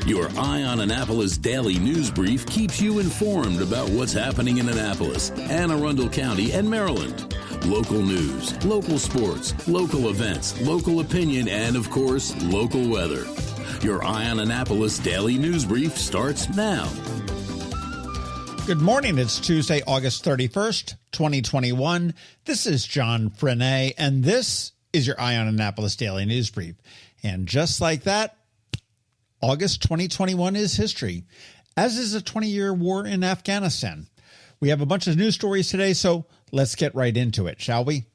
Your Eye on Annapolis daily news brief keeps you informed about what's happening in Annapolis, Anne Arundel County, and Maryland. Local news, local sports, local events, local opinion, and, of course, local weather. Your Eye on Annapolis daily news brief starts now. Good morning. It's Tuesday, August 31st, 2021. This is John Frenaye, and this is your Eye on Annapolis daily news brief. And just like that, August 2021 is history, as is a 20-year war in Afghanistan. We have a bunch of news stories today, so let's get right into it, shall we?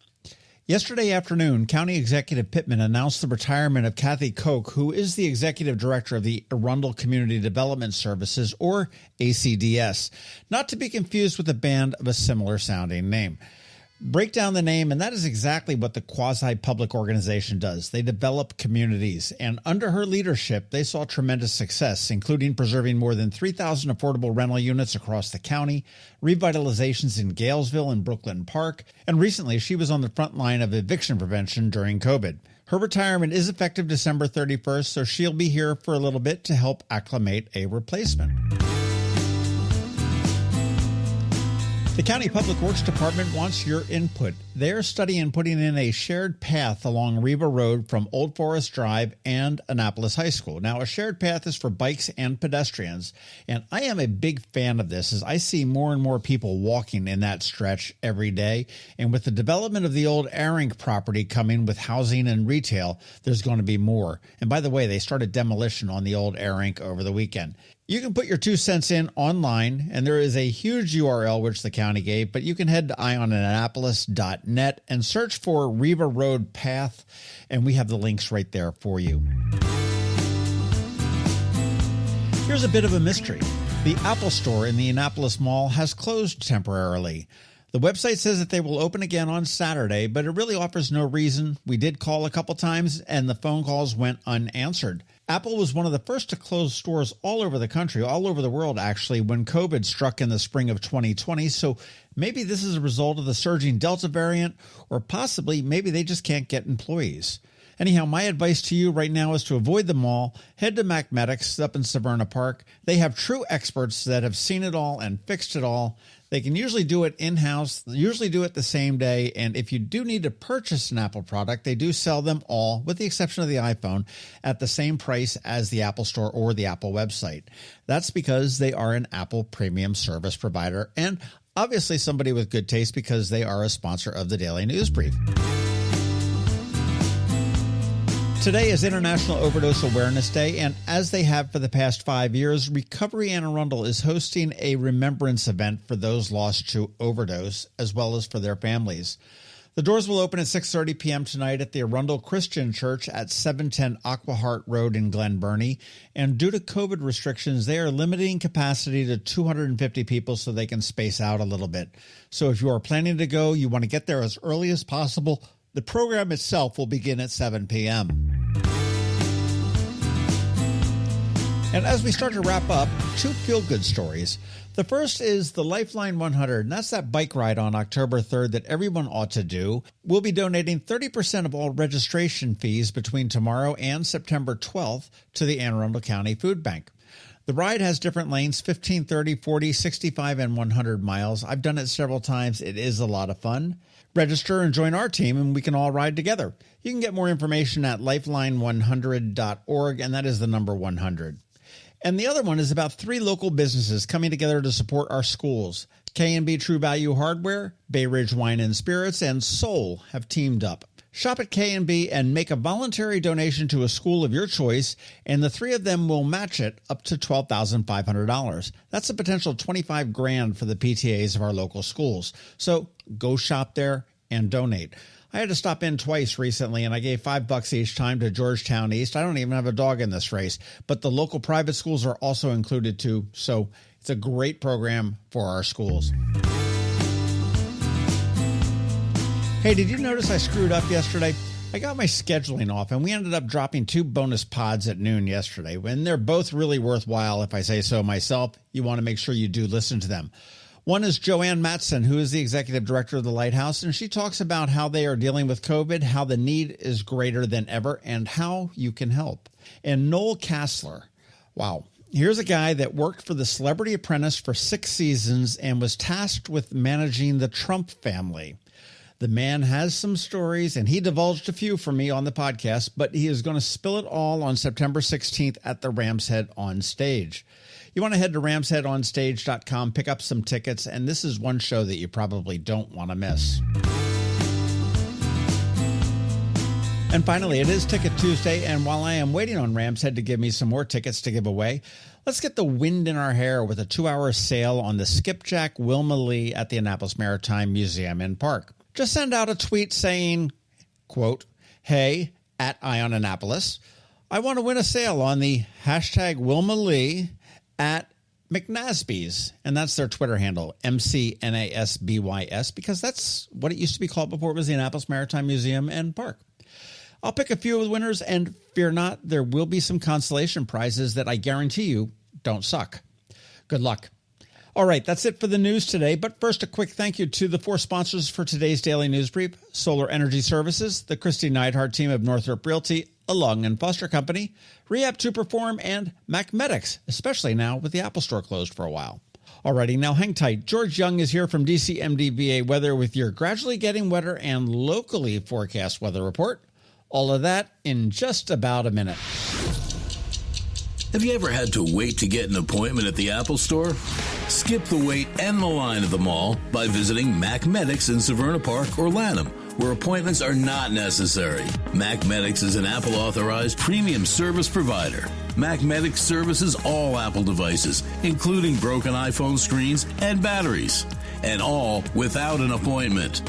Yesterday afternoon, County Executive Pittman announced the retirement of Kathy Koch, who is the Executive Director of the Arundel Community Development Services, or ACDS, not to be confused with a band of a similar-sounding name. Break down the name, and that is exactly what the quasi-public organization does. They develop communities, and under her leadership, they saw tremendous success, including preserving more than 3,000 affordable rental units across the county, revitalizations in Galesville and Brooklyn Park, and recently she was on the front line of eviction prevention during COVID. Her retirement is effective December 31st, so she'll be here for a little bit to help acclimate a replacement. The County Public Works Department wants your input. They're studying putting in a shared path along Riva Road from Old Forest Drive and Annapolis High School. Now, a shared path is for bikes and pedestrians, and I am a big fan of this as I see more and more people walking in that stretch every day. And with the development of the old Arink property coming with housing and retail, there's going to be more. And by the way, they started demolition on the old Arink over the weekend. You can put your 2 cents in online, and there is a huge URL which the county gave, but you can head to eyeonannapolis.net and search for Riva Road Path, and we have the links right there for you. Here's a bit of a mystery. The Apple Store in the Annapolis Mall has closed temporarily. The website says that they will open again on Saturday, but it really offers no reason. We did call a couple times, and the phone calls went unanswered. Apple was one of the first to close stores all over the country, all over the world, actually, when COVID struck in the spring of 2020. So maybe this is a result of the surging Delta variant, or possibly maybe they just can't get employees. Anyhow, my advice to you right now is to avoid the mall. Head to MacMedics up in Severna Park. They have true experts that have seen it all and fixed it all. They can usually do it in-house, usually do it the same day, and if you do need to purchase an Apple product, they do sell them all, with the exception of the iPhone, at the same price as the Apple Store or the Apple website. That's because they are an Apple premium service provider, and obviously somebody with good taste because they are a sponsor of the Daily News Brief. Today is International Overdose Awareness Day, and as they have for the past 5 years, Recovery Anne Arundel is hosting a remembrance event for those lost to overdose, as well as for their families. The doors will open at 6:30 p.m. tonight at the Arundel Christian Church at 710 Aquahart Road in Glen Burnie, and due to COVID restrictions, they are limiting capacity to 250 people so they can space out a little bit. So if you are planning to go, you want to get there as early as possible. The program itself will begin at 7 p.m. And as we start to wrap up, 2 feel-good stories. The first is the Lifeline 100, and that's that bike ride on October 3rd that everyone ought to do. We'll be donating 30% of all registration fees between tomorrow and September 12th to the Anne Arundel County Food Bank. The ride has different lanes, 15, 30, 40, 65, and 100 miles. I've done it several times. It is a lot of fun. Register and join our team, and we can all ride together. You can get more information at lifeline100.org, and that is the number 100. And the other one is about 3 local businesses coming together to support our schools. K&B True Value Hardware, Bay Ridge Wine and Spirits, and Soul have teamed up. Shop at K&B and make a voluntary donation to a school of your choice, and the 3 of them will match it up to $12,500. That's a potential $25,000 for the PTAs of our local schools. So go shop there and donate. I had to stop in twice recently, and I gave $5 each time to Georgetown East. I don't even have a dog in this race, but the local private schools are also included too, so it's a great program for our schools. Hey, did you notice I screwed up yesterday? I got my scheduling off, and we ended up dropping 2 bonus pods at noon yesterday, and they're both really worthwhile, if I say so myself. You want to make sure you do listen to them. One is Joanne Matson, who is the executive director of the Lighthouse, and she talks about how they are dealing with COVID, how the need is greater than ever, and how you can help. And Noel Casler, Wow. Here's a guy that worked for the Celebrity Apprentice for 6 seasons and was tasked with managing the Trump family. The man has some stories, and he divulged a few for me on the podcast, but he is going to spill it all on September 16th at the Ram's Head On Stage. You want to head to ramsheadonstage.com, pick up some tickets, and this is one show that you probably don't want to miss. And finally, it is Ticket Tuesday, and while I am waiting on Ram's Head to give me some more tickets to give away, let's get the wind in our hair with a 2-hour sale on the Skipjack Wilma Lee at the Annapolis Maritime Museum and Park. Just send out a tweet saying, quote, "Hey, at Ion Annapolis, I want to win a sale on the hashtag Wilma Lee at McNasby's," and that's their Twitter handle, MCNASBYS, because that's what it used to be called before it was the Annapolis Maritime Museum and Park. I'll pick a few of the winners, and fear not, there will be some consolation prizes that I guarantee you don't suck. Good luck. All right, that's it for the news today, but first a quick thank you to the 4 sponsors for today's Daily News Brief: Solar Energy Services, the Kristi Neidhardt Team of Northrop Realty, a Long & Foster Company, Rehab to Perform, and MacMedics, especially now with the Apple Store closed for a while. Alrighty, now hang tight. George Young is here from DCMDV Weather with your gradually getting wetter and locally forecast weather report. All of that in just about a minute. Have you ever had to wait to get an appointment at the Apple Store? Skip the wait and the line at the mall by visiting MacMedics in Severna Park or Lanham, where appointments are not necessary. MacMedics is an Apple-authorized premium service provider. MacMedics services all Apple devices, including broken iPhone screens and batteries, and all without an appointment.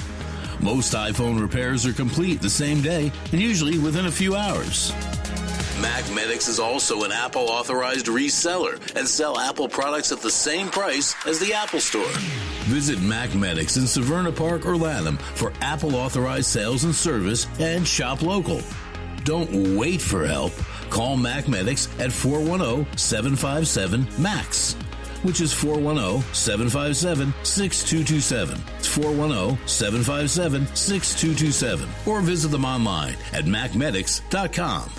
Most iPhone repairs are complete the same day and usually within a few hours. MacMedics is also an Apple-authorized reseller and sell Apple products at the same price as the Apple Store. Visit MacMedics in Severna Park or Lanham for Apple-authorized sales and service and shop local. Don't wait for help. Call MacMedics at 410-757-MAX, which is 410-757-6227. It's 410-757-6227. Or visit them online at MacMedics.com.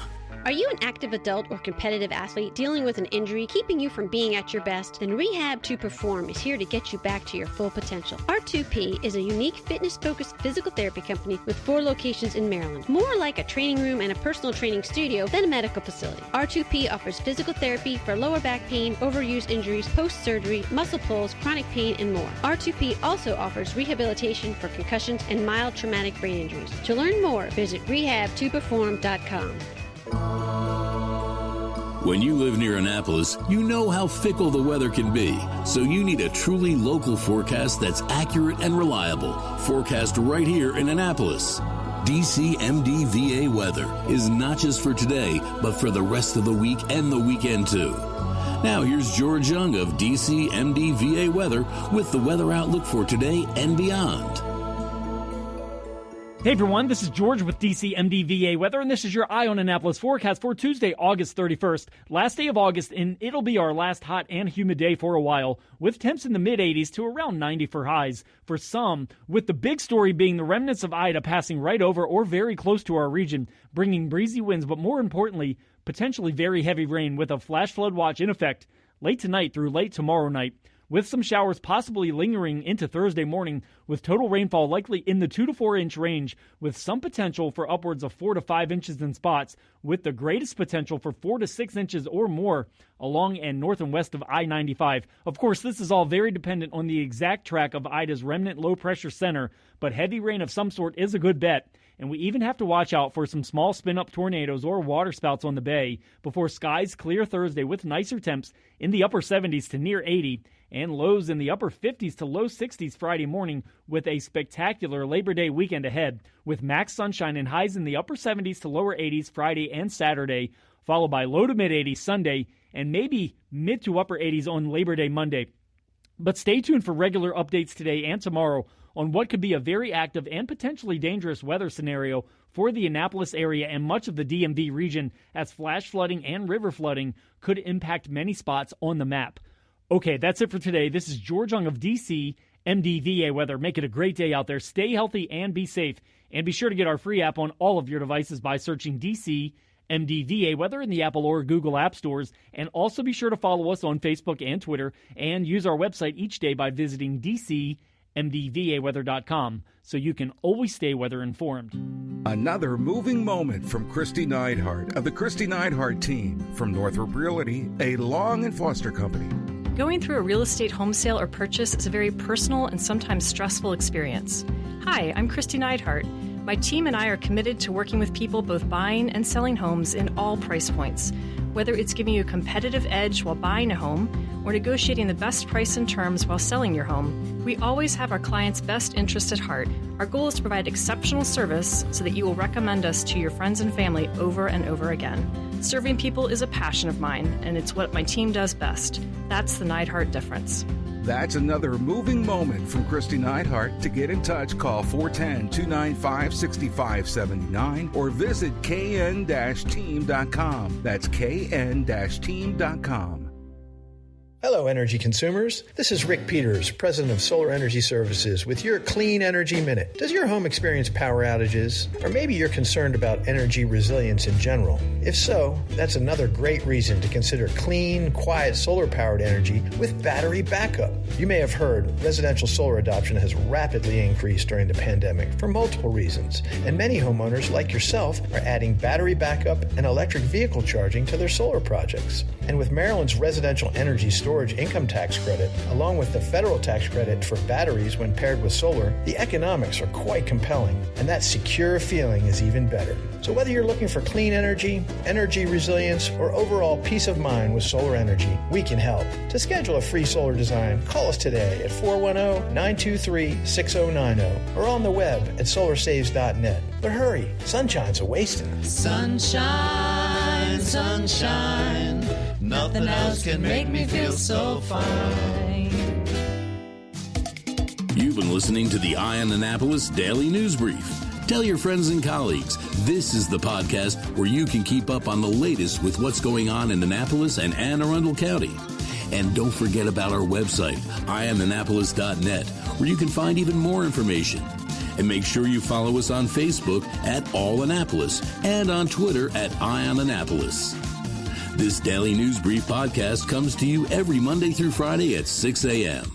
Are you an active adult or competitive athlete dealing with an injury keeping you from being at your best? Then Rehab to Perform is here to get you back to your full potential. R2P is a unique fitness-focused physical therapy company with 4 locations in Maryland. More like a training room and a personal training studio than a medical facility. R2P offers physical therapy for lower back pain, overuse injuries, post-surgery, muscle pulls, chronic pain, and more. R2P also offers rehabilitation for concussions and mild traumatic brain injuries. To learn more, visit rehabtoperform.com. When you live near Annapolis, you know how fickle the weather can be, so you need a truly local forecast that's accurate and reliable. Forecast right here in Annapolis. DCMDV Weather is not just for today, but for the rest of the week and the weekend too. Now here's George Young of DCMDV Weather with the weather outlook for today and beyond. Hey everyone, this is George with DCMDV Weather, and this is your Eye on Annapolis forecast for Tuesday, August 31st. Last day of August, and it'll be our last hot and humid day for a while, with temps in the mid-80s to around 90 for highs. For some, with the big story being the remnants of Ida passing right over or very close to our region, bringing breezy winds, but more importantly, potentially very heavy rain with a flash flood watch in effect late tonight through late tomorrow night, with some showers possibly lingering into Thursday morning, with total rainfall likely in the 2 to 4 inch range, with some potential for upwards of 4 to 5 inches in spots, with the greatest potential for 4 to 6 inches or more along and north and west of I-95. Of course, this is all very dependent on the exact track of Ida's remnant low-pressure center, but heavy rain of some sort is a good bet. And we even have to watch out for some small spin-up tornadoes or waterspouts on the bay before skies clear Thursday with nicer temps in the upper 70s to near 80 and lows in the upper 50s to low 60s Friday morning, with a spectacular Labor Day weekend ahead, with max sunshine and highs in the upper 70s to lower 80s Friday and Saturday, followed by low to mid 80s Sunday and maybe mid to upper 80s on Labor Day Monday. But stay tuned for regular updates today and tomorrow on what could be a very active and potentially dangerous weather scenario for the Annapolis area and much of the DMV region, as flash flooding and river flooding could impact many spots on the map. Okay, that's it for today. This is George Young of DCMDV Weather. Make it a great day out there. Stay healthy and be safe. And be sure to get our free app on all of your devices by searching DCMDV DCMDVA Weather in the Apple or Google App Stores. And also be sure to follow us on Facebook and Twitter, and use our website each day by visiting DCMDVAweather.com so you can always stay weather informed. Another moving moment from Kristi Neidhardt of the Kristi Neidhardt Team from Northrop Realty, a Long & Foster company. Going through a real estate home sale or purchase is a very personal and sometimes stressful experience. Hi, I'm Kristi Neidhardt. My team and I are committed to working with people both buying and selling homes in all price points. Whether it's giving you a competitive edge while buying a home or negotiating the best price and terms while selling your home, we always have our clients' best interest at heart. Our goal is to provide exceptional service so that you will recommend us to your friends and family over and over again. Serving people is a passion of mine, and it's what my team does best. That's the Neidhardt difference. That's another moving moment from Kristi Neidhardt. To get in touch, call 410-295-6579 or visit kn-team.com. That's kn-team.com. Hello, energy consumers. This is Rick Peters, President of Solar Energy Services, with your Clean Energy Minute. Does your home experience power outages? Or maybe you're concerned about energy resilience in general? If so, that's another great reason to consider clean, quiet solar-powered energy with battery backup. You may have heard residential solar adoption has rapidly increased during the pandemic for multiple reasons, and many homeowners, like yourself, are adding battery backup and electric vehicle charging to their solar projects. And with Maryland's residential energy storage income tax credit, along with the federal tax credit for batteries when paired with solar, the economics are quite compelling, and that secure feeling is even better. So whether you're looking for clean energy, energy resilience, or overall peace of mind with solar energy, we can help. To schedule a free solar design, call us today at 410-923-6090 or on the web at solarsaves.net. But hurry, sunshine's a-wasting. Sunshine, sunshine, nothing else can make me feel so fine. You've been listening to the Eye on Annapolis Daily News Brief. Tell your friends and colleagues, this is the podcast where you can keep up on the latest with what's going on in Annapolis and Anne Arundel County. And don't forget about our website, eyeonannapolis.net, where you can find even more information. And make sure you follow us on Facebook at All Annapolis and on Twitter at Eye on Annapolis. This Daily News Brief podcast comes to you every Monday through Friday at 6 a.m.